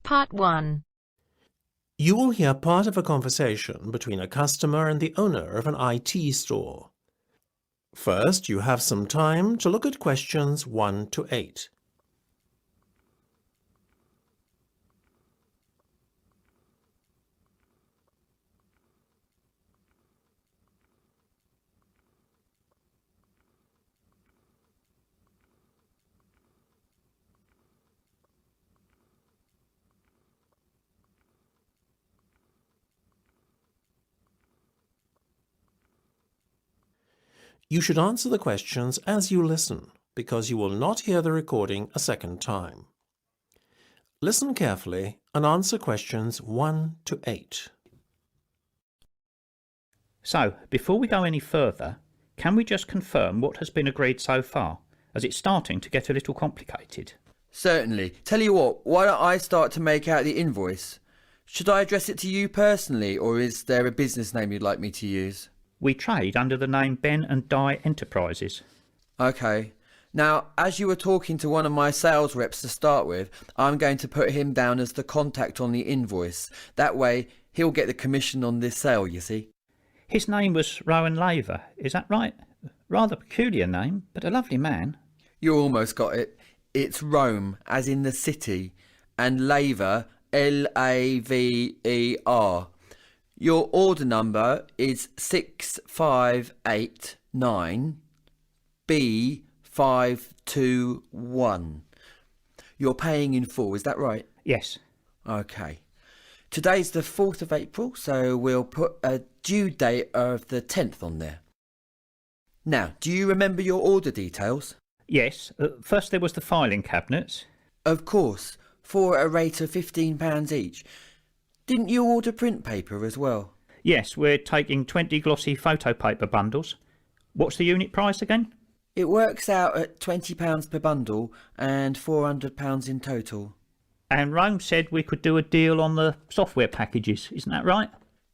Part 1. You will hear part of a conversation between a customer and the owner of an IT store. First, you have some time to look at questions 1 to 8. You should answer the questions as you listen, because you will not hear the recording a second time. Listen carefully and answer questions 1 to 8. So, before we go any further, can we just confirm what has been agreed so far, as it's starting to get a little complicated? Certainly. Tell you what, why don't I start to make out the invoice? Should I address it to you personally, or is there a business name you'd like me to use? We trade under the name Ben and Dye Enterprises. Okay. Now, as you were talking to one of my sales reps to start with, I'm going to put him down as the contact on the invoice. That way, he'll get the commission on this sale, you see. His name was Rowan Laver, is that right? Rather peculiar name, but a lovely man. You almost got it. It's Rome, as in the city, and Laver, Laver. Your order number is 6589B521. You're paying in full, is that right? Yes. Okay. Today's the 4th of April, so we'll put a due date of the 10th on there. Now, do you remember your order details? Yes. First there was the filing cabinets. Of course, for a rate of £15 each. Didn't you order print paper as well? Yes, we're taking 20 glossy photo paper bundles. What's the unit price again? It works out at £20 per bundle and £400 in total. And Rome said we could do a deal on the software packages, isn't that right?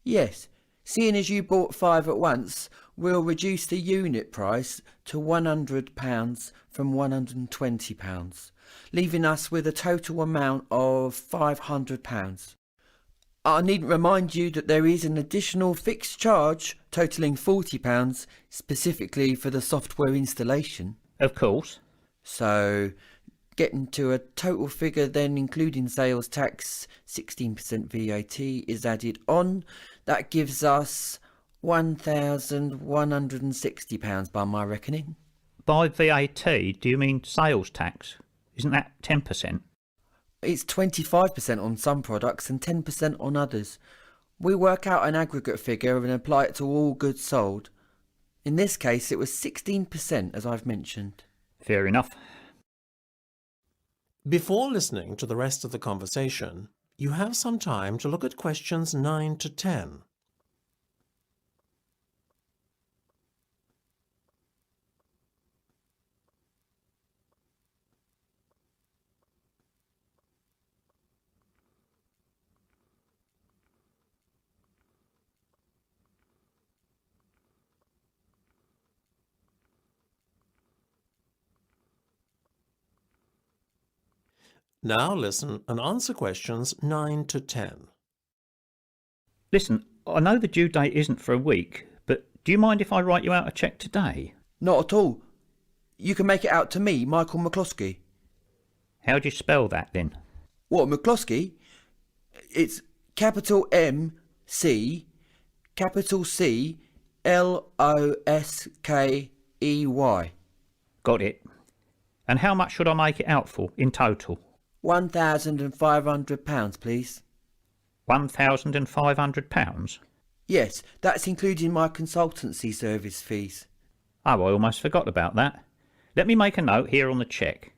Yes. Seeing as you bought 5 at once, we'll reduce the unit price to £100 from £120, leaving us with a total amount of £500. I needn't remind you that there is an additional fixed charge totalling £40 specifically for the software installation. Of course. So, getting to a total figure then including sales tax, 16% VAT is added on. That gives us £1,160 by my reckoning. By VAT, do you mean sales tax? Isn't that 10%? It's 25% on some products and 10% on others. We work out an aggregate figure and apply it to all goods sold. In this case, it was 16%, as I've mentioned. Fair enough. Before listening to the rest of the conversation, you have some time to look at questions 9 to 10. Now listen and answer questions 9 to 10. Listen, I know the due date isn't for a week, but do you mind if I write you out a cheque today? Not at all. You can make it out to me, Michael McCloskey. How do you spell that then? What, McCloskey? It's capital M C, capital C, Loskey. Got it. And how much should I make it out for in total? £1,500, please. £1,500? Yes, that's including my consultancy service fees. Oh, I almost forgot about that. Let me make a note here on the cheque.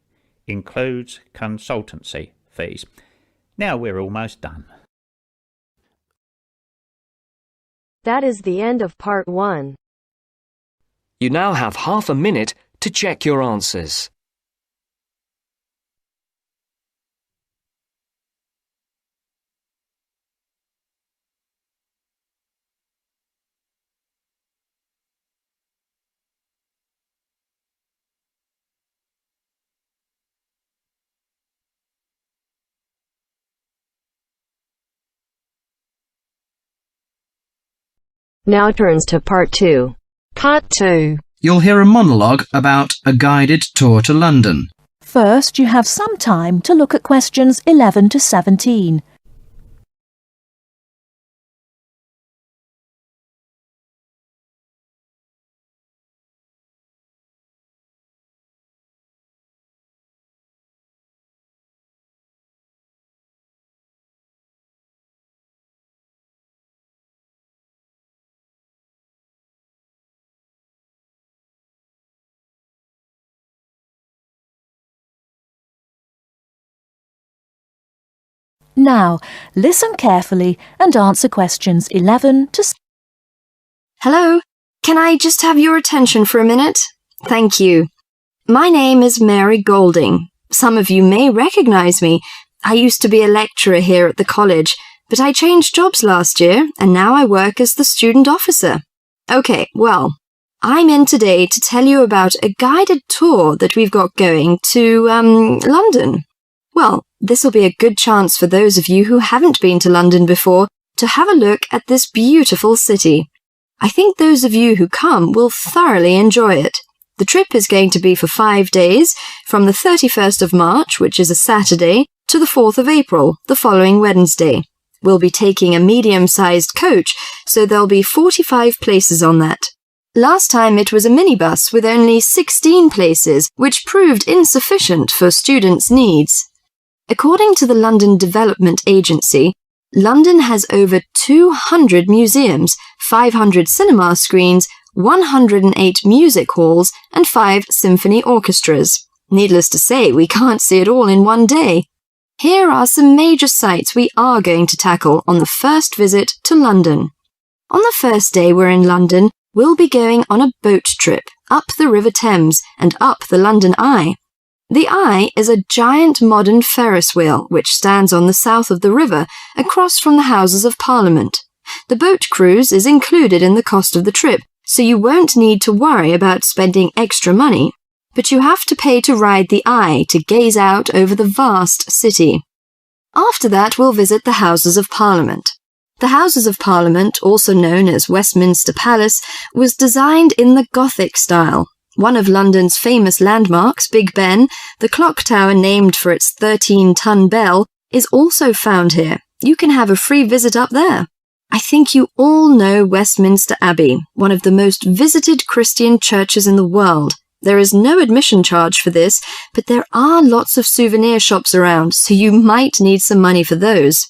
Includes consultancy fees. Now we're almost done. That is the end of part 1. You now have half a minute to check your answers. Now turns to part 2. Part 2. You'll hear a monologue about a guided tour to London. First, you have some time to look at questions 11 to 17. Now, listen carefully and answer questions 11 to 17. Hello, can I just have your attention for a minute? Thank you. My name is Mary Golding. Some of you may recognize me. I used to be a lecturer here at the college, but I changed jobs last year and now I work as the student officer. Okay, well, I'm in today to tell you about a guided tour that we've got going to, London. Well, this will be a good chance for those of you who haven't been to London before to have a look at this beautiful city. I think those of you who come will thoroughly enjoy it. The trip is going to be for 5 days, from the 31st of March, which is a Saturday, to the 4th of April, the following Wednesday. We'll be taking a medium-sized coach, so there'll be 45 places on that. Last time it was a minibus with only 16 places, which proved insufficient for students' needs. According to the London Development Agency, London has over 200 museums, 500 cinema screens, 108 music halls, and 5 symphony orchestras. Needless to say, we can't see it all in one day. Here are some major sites we are going to tackle on the first visit to London. On the first day we're in London, we'll be going on a boat trip up the River Thames and up the London Eye. The Eye is a giant modern Ferris wheel which stands on the south of the river, across from the Houses of Parliament. The boat cruise is included in the cost of the trip, so you won't need to worry about spending extra money. But you have to pay to ride the Eye to gaze out over the vast city. After that, we'll visit the Houses of Parliament. The Houses of Parliament, also known as Westminster Palace, was designed in the Gothic style. One of London's famous landmarks, Big Ben, the clock tower named for its 13-ton bell, is also found here. You can have a free visit up there. I think you all know Westminster Abbey, one of the most visited Christian churches in the world. There is no admission charge for this, but there are lots of souvenir shops around, so you might need some money for those.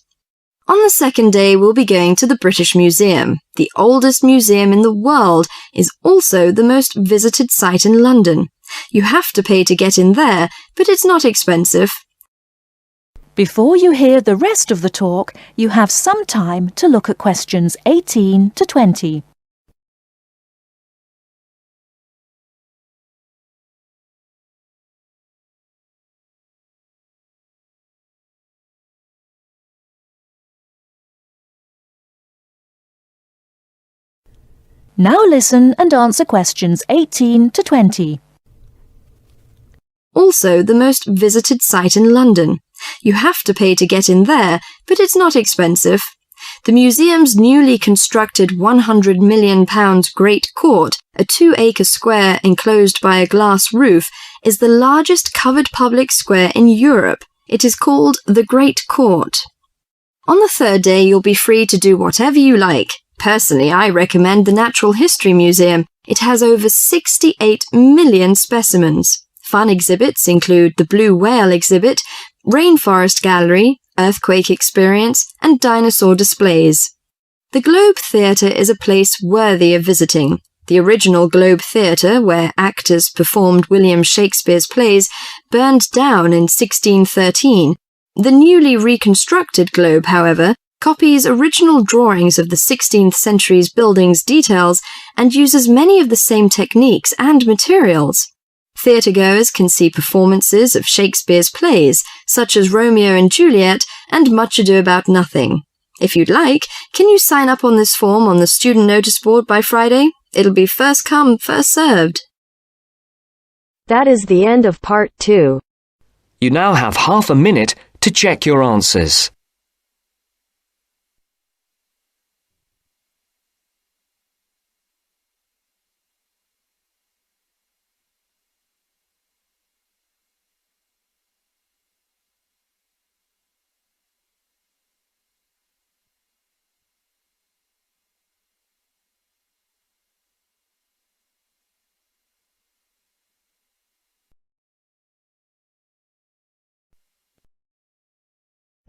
On the second day, we'll be going to the British Museum. The oldest museum in the world is also the most visited site in London. You have to pay to get in there, but it's not expensive. Before you hear the rest of the talk, you have some time to look at questions 18 to 20. Now listen and answer questions 18 to 20. Also the most visited site in London. You have to pay to get in there, but it's not expensive. The museum's newly constructed £100 million Great Court, a 2-acre square enclosed by a glass roof, is the largest covered public square in Europe. It is called the Great Court. On the third day, you'll be free to do whatever you like. Personally, I recommend the Natural History Museum. It has over 68 million specimens. Fun exhibits include the Blue Whale exhibit, Rainforest Gallery, Earthquake Experience, and dinosaur displays. The Globe Theatre is a place worthy of visiting. The original Globe Theatre, where actors performed William Shakespeare's plays, burned down in 1613. The newly reconstructed Globe, however, copies original drawings of the 16th century's building's details and uses many of the same techniques and materials. Theatregoers can see performances of Shakespeare's plays, such as Romeo and Juliet and Much Ado About Nothing. If you'd like, can you sign up on this form on the student notice board by Friday? It'll be first come, first served. That is the end of part 2. You now have half a minute to check your answers.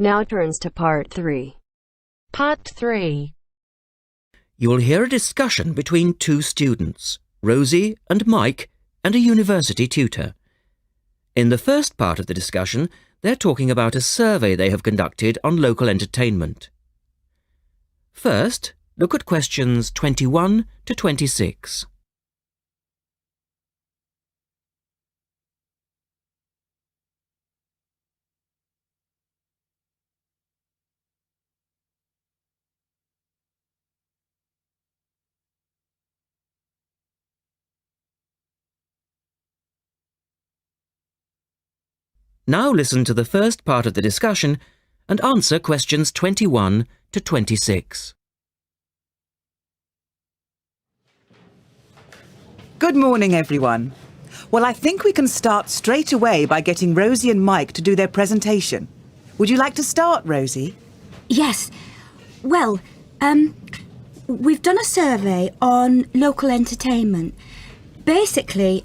Now turns to Part 3. Part 3. You'll hear a discussion between two students, Rosie and Mike, and a university tutor. In the first part of the discussion, they're talking about a survey they have conducted on local entertainment. First, look at questions 21 to 26. Now listen to the first part of the discussion and answer questions 21 to 26. Good morning, everyone. Well, I think we can start straight away by getting Rosie and Mike to do their presentation. Would you like to start, Rosie? Yes. Well, we've done a survey on local entertainment. Basically,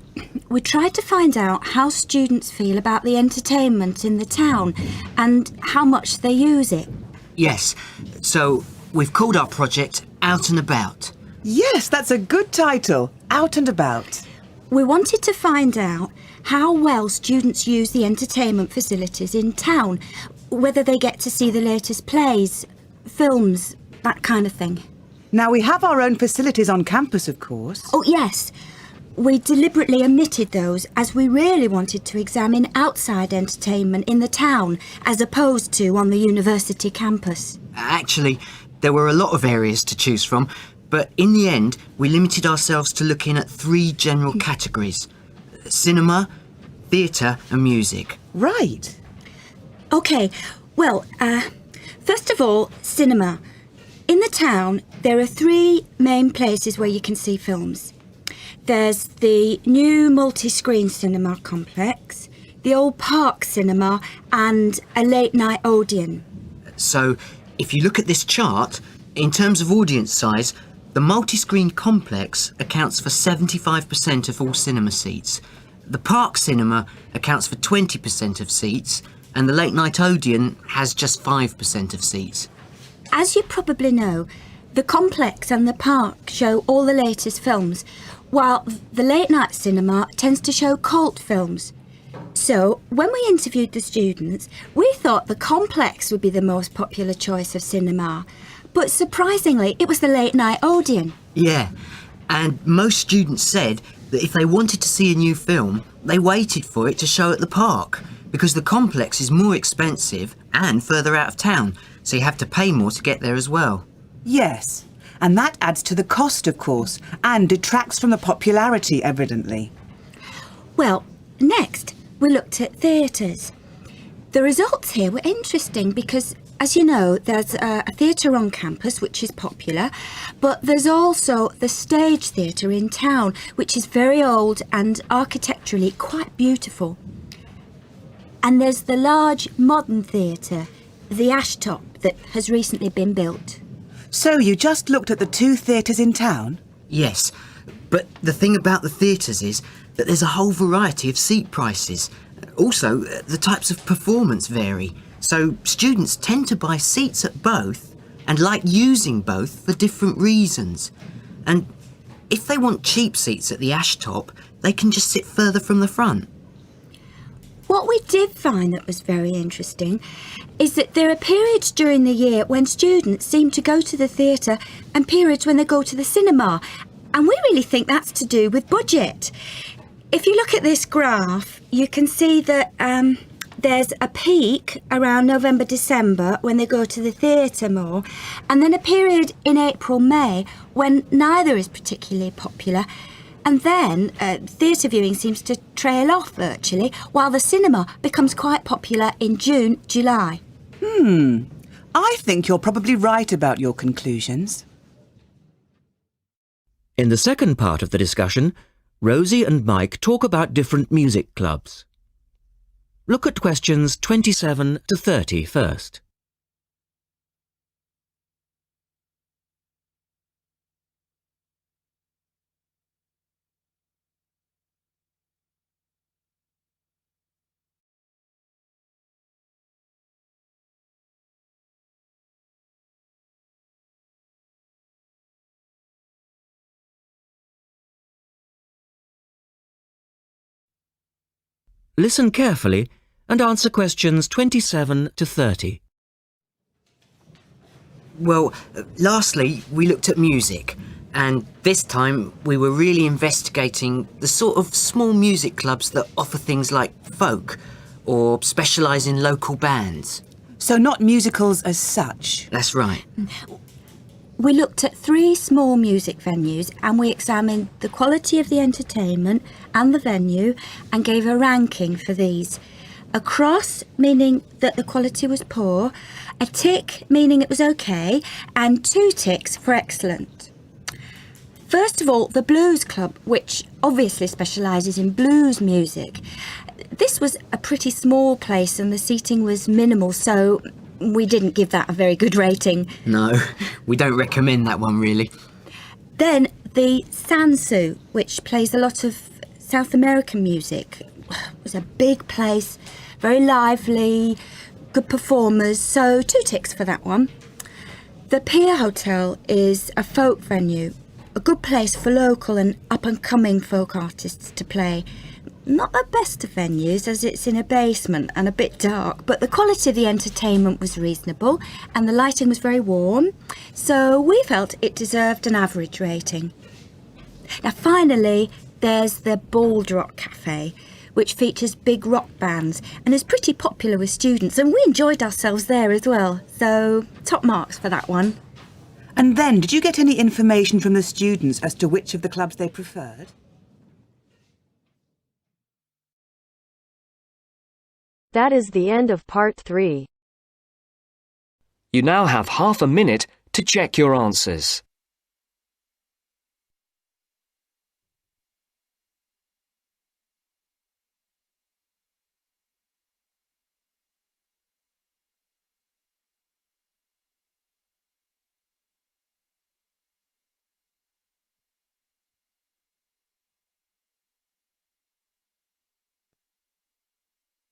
we tried to find out how students feel about the entertainment in the town and how much they use it. Yes, so we've called our project Out and About. Yes, that's a good title. Out and About. We wanted to find out how well students use the entertainment facilities in town, whether they get to see the latest plays, films, that kind of thing. Now, we have our own facilities on campus, of course. Oh, yes. We deliberately omitted those as we really wanted to examine outside entertainment in the town as opposed to on the university campus. Actually, there were a lot of areas to choose from, but in the end, we limited ourselves to looking at 3 general categories: cinema, theatre and music. Right. OK, well, first of all, cinema. In the town, there are 3 main places where you can see films. There's the new multi-screen cinema complex, the old Park Cinema and a late-night Odeon. So, if you look at this chart, in terms of audience size, the multi-screen complex accounts for 75% of all cinema seats. The Park Cinema accounts for 20% of seats, and the late-night Odeon has just 5% of seats. As you probably know, the complex and the park show all the latest films, while the late-night cinema tends to show cult films. So, when we interviewed the students, we thought the complex would be the most popular choice of cinema. But surprisingly, it was the late-night Odeon. Yeah, and most students said that if they wanted to see a new film, they waited for it to show at the park, because the complex is more expensive and further out of town, so you have to pay more to get there as well. Yes, and that adds to the cost, of course, and detracts from the popularity, evidently. Well, next, we looked at theatres. The results here were interesting because, as you know, there's a theatre on campus, which is popular, but there's also the Stage Theatre in town, which is very old and architecturally quite beautiful. And there's the large modern theatre, the Ashtop, that has recently been built. So you just looked at the 2 theatres in town? Yes, but the thing about the theatres is that there's a whole variety of seat prices. Also, the types of performance vary, so students tend to buy seats at both and like using both for different reasons. And if they want cheap seats at the Ashtop, they can just sit further from the front. What we did find that was very interesting is that there are periods during the year when students seem to go to the theatre and periods when they go to the cinema. And we really think that's to do with budget. If you look at this graph, you can see that there's a peak around November, December when they go to the theatre more, and then a period in April, May when neither is particularly popular. And then theatre viewing seems to trail off virtually, while the cinema becomes quite popular in June, July. I think you're probably right about your conclusions. In the second part of the discussion, Rosie and Mike talk about different music clubs. Look at questions 27 to 30 first. Listen carefully and answer questions 27 to 30. Well, lastly, we looked at music, and this time we were really investigating the sort of small music clubs that offer things like folk or specialise in local bands. So not musicals as such? That's right. We looked at 3 small music venues and we examined the quality of the entertainment and the venue and gave a ranking for these. A cross, meaning that the quality was poor, a tick, meaning it was okay, and 2 ticks for excellent. First of all, the Blues Club, which obviously specialises in blues music. This was a pretty small place and the seating was minimal, so we didn't give that a very good rating. No, we don't recommend that one really. Then the Sansu, which plays a lot of South American music. It was a big place, very lively, good performers, so 2 ticks for that one. The Pier Hotel is a folk venue, a good place for local and up-and-coming folk artists to play. Not the best of venues as it's in a basement and a bit dark, but the quality of the entertainment was reasonable and the lighting was very warm, so we felt it deserved an average rating. Now finally, there's the Bald Rock Cafe, which features big rock bands and is pretty popular with students, and we enjoyed ourselves there as well, so top marks for that one. And then, did you get any information from the students as to which of the clubs they preferred? That is the end of part 3. You now have half a minute to check your answers.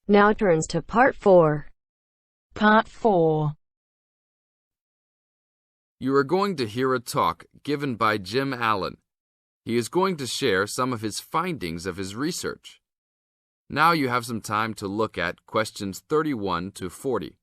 Now turns to part 4. Part 4. You are going to hear a talk given by Jim Allen. He is going to share some of his findings of his research. Now you have some time to look at questions 31 to 40.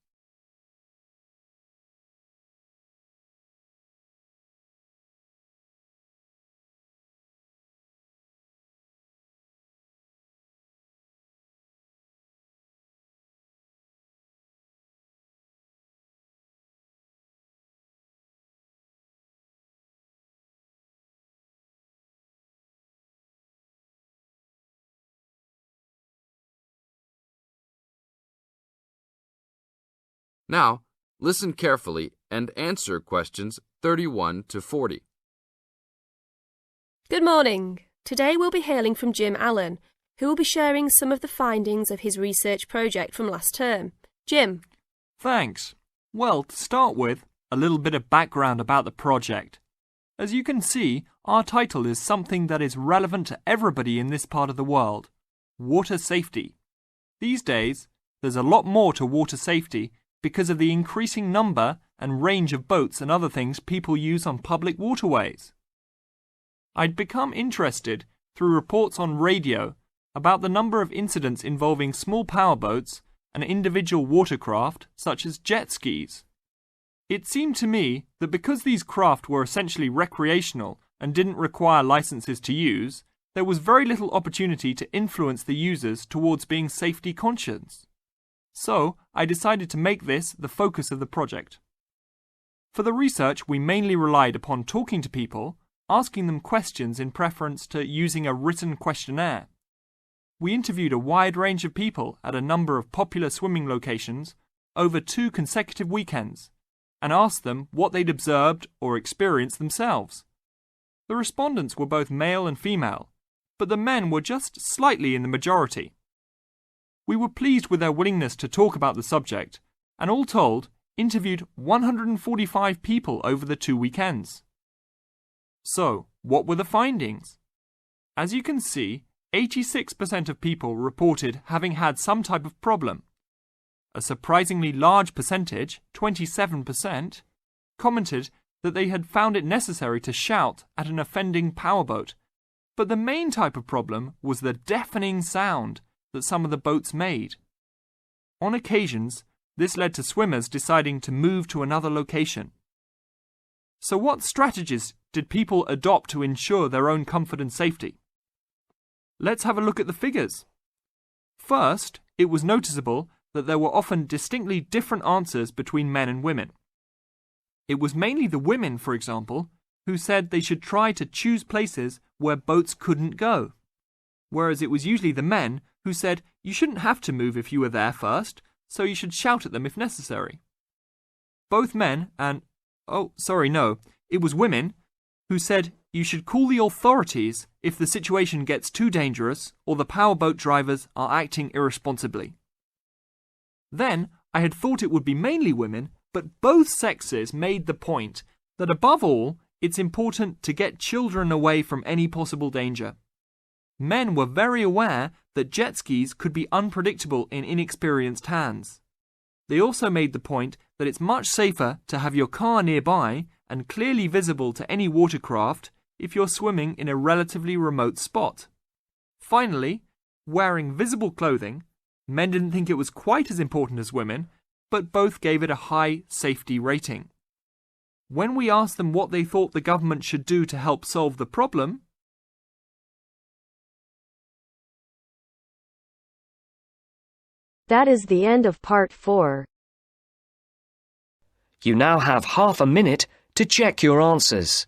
Now, listen carefully and answer questions 31 to 40. Good morning. Today we'll be hailing from Jim Allen, who will be sharing some of the findings of his research project from last term. Jim. Thanks. Well, to start with, a little bit of background about the project. As you can see, our title is something that is relevant to everybody in this part of the world: water safety. These days, there's a lot more to water safety because of the increasing number and range of boats and other things people use on public waterways. I'd become interested through reports on radio about the number of incidents involving small powerboats and individual watercraft such as jet skis. It seemed to me that because these craft were essentially recreational and didn't require licenses to use, there was very little opportunity to influence the users towards being safety conscious. So, I decided to make this the focus of the project. For the research, we mainly relied upon talking to people, asking them questions in preference to using a written questionnaire. We interviewed a wide range of people at a number of popular swimming locations over 2 consecutive weekends and asked them what they'd observed or experienced themselves. The respondents were both male and female, but the men were just slightly in the majority. We were pleased with their willingness to talk about the subject, and all told, interviewed 145 people over the 2 weekends. So, what were the findings? As you can see, 86% of people reported having had some type of problem. A surprisingly large percentage, 27%, commented that they had found it necessary to shout at an offending powerboat. But the main type of problem was the deafening sound, that some of the boats made. On occasions, this led to swimmers deciding to move to another location. So what strategies did people adopt to ensure their own comfort and safety? Let's have a look at the figures. First, it was noticeable that there were often distinctly different answers between men and women. It was mainly the women, for example, who said they should try to choose places where boats couldn't go, whereas it was usually the men who said you shouldn't have to move if you were there first, so you should shout at them if necessary. Both men and, it was women who said you should call the authorities if the situation gets too dangerous or the powerboat drivers are acting irresponsibly. Then, I had thought it would be mainly women, but both sexes made the point that above all, it's important to get children away from any possible danger. Men were very aware that jet skis could be unpredictable in inexperienced hands. They also made the point that it's much safer to have your car nearby and clearly visible to any watercraft if you're swimming in a relatively remote spot. Finally, wearing visible clothing, men didn't think it was quite as important as women, but both gave it a high safety rating. When we asked them what they thought the government should do to help solve the problem, That is the end of part 4. You now have half a minute to check your answers.